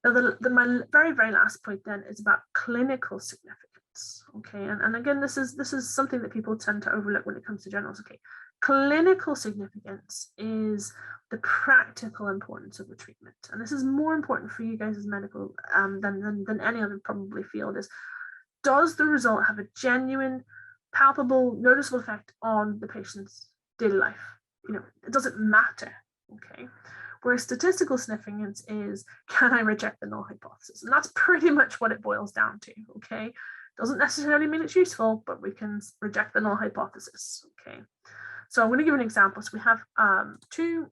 Now, my very, very last point then is about clinical significance. Okay, and again, this is something that people tend to overlook when it comes to journals. Okay, clinical significance is the practical importance of the treatment, and this is more important for you guys as medical than any other probably field. Is, does the result have a genuine, palpable, noticeable effect on the patient's daily life? It doesn't matter. Okay. Whereas statistical significance is, can I reject the null hypothesis? And that's pretty much what it boils down to. Okay. Doesn't necessarily mean it's useful, but we can reject the null hypothesis. Okay. So I'm going to give an example. So we have two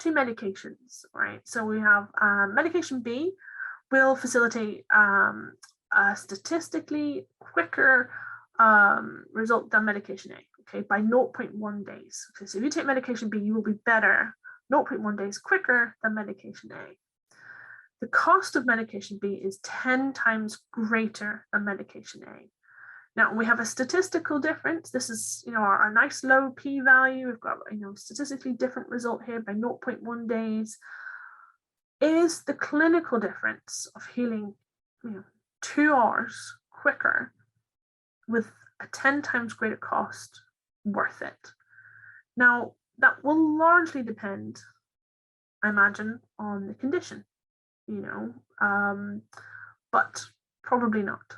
medications, right? So we have medication B will facilitate a statistically quicker result than medication A, okay, by 0.1 days. Okay, so if you take medication B, you will be better 0.1 days quicker than medication A. The cost of medication B is 10 times greater than medication A. Now we have a statistical difference. This is, our nice low p-value. We've got, statistically different result here by 0.1 days. Is the clinical difference of healing, 2 hours quicker with a 10 times greater cost worth it? Now, that will largely depend, I imagine, on the condition, but probably not.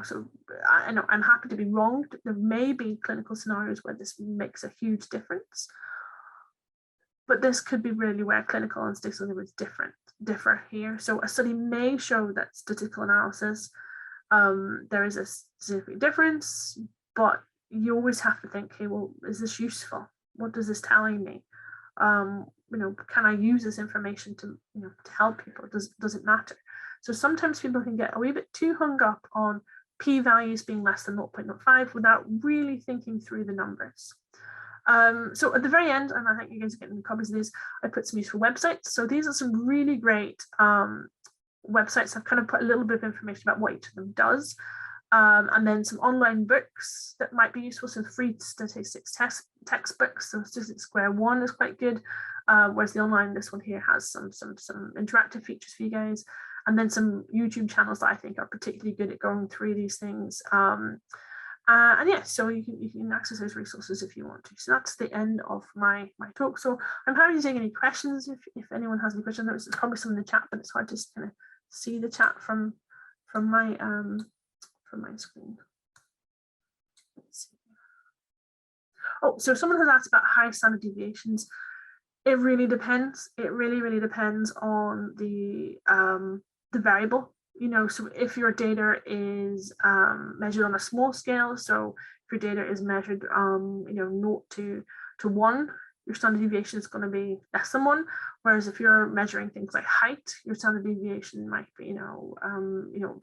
So I know I'm happy to be wrong. There may be clinical scenarios where this makes a huge difference, but this could be really where clinical and statistical evidence differ here. So a study may show that statistical analysis, there is a significant difference, but you always have to think, okay, well, is this useful? What is this telling me? Can I use this information to help people? Does it matter? So sometimes people can get a wee bit too hung up on p-values being less than 0.05 without really thinking through the numbers. So at the very end, and I think you guys are getting copies of these, I put some useful websites. So these are some really great websites. I've kind of put a little bit of information about what each of them does. And then some online books that might be useful. So free statistics textbooks. So Statistics Square 1 is quite good, whereas the online, this one here has some interactive features for you guys. And then some YouTube channels that I think are particularly good at going through these things. And yeah, so you can access those resources if you want to. So that's the end of my talk. So I'm happy to take any questions if anyone has any questions. There's probably some in the chat, but it's hard to kind of see the chat from my screen. Let's see. Oh, so someone has asked about high standard deviations. It really depends. It really depends on the variable. So if your data is measured on a small scale, so if your data is measured 0 to 1, your standard deviation is going to be less than 1. Whereas if you're measuring things like height, your standard deviation might be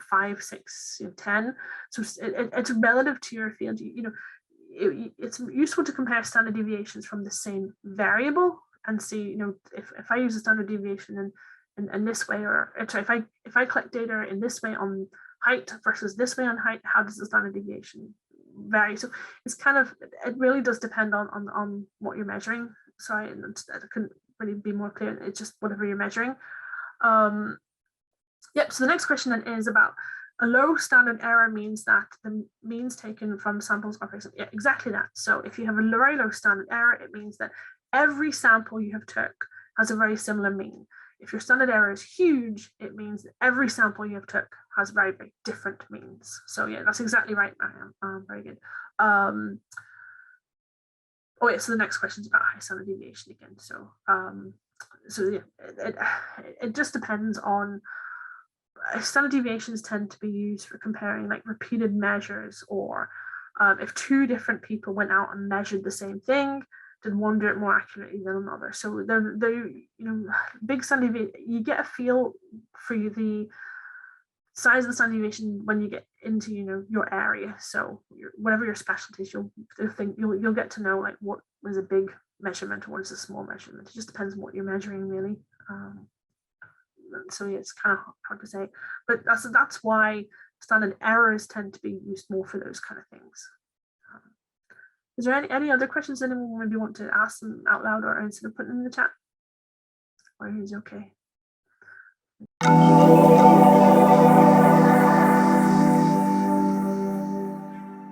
5, 6, 10. So it's relative to your field. It's useful to compare standard deviations from the same variable and see, if I use a standard deviation in this way, or sorry, if I collect data in this way on height versus this way on height, how does the standard deviation vary? So it's kind of, it really does depend on what you're measuring. Sorry, I couldn't really be more clear. It's just whatever you're measuring. Yep. So the next question then is about a low standard error means that the means taken from samples are fixed. Yeah, exactly that. So if you have a very low standard error, it means that every sample you have took has a very similar mean. If your standard error is huge, it means that every sample you have took has very, very different means. So yeah, that's exactly right, Mariam. Very good. Oh yeah, so the next question is about high standard deviation again. So yeah, it just depends on, standard deviations tend to be used for comparing like repeated measures, or if 2 different people went out and measured the same thing, did one do it more accurately than another. So they're big standard deviation, you get a feel for the size of the standard deviation when you get into your area. So whatever your specialties, you'll get to know like what was a big measurement or what is a small measurement. It just depends on what you're measuring, really. So yeah, it's kind of hard to say, but that's why standard errors tend to be used more for those kind of things. Is there any other questions anyone maybe want to ask them out loud or instead of putting in the chat? Or is it okay?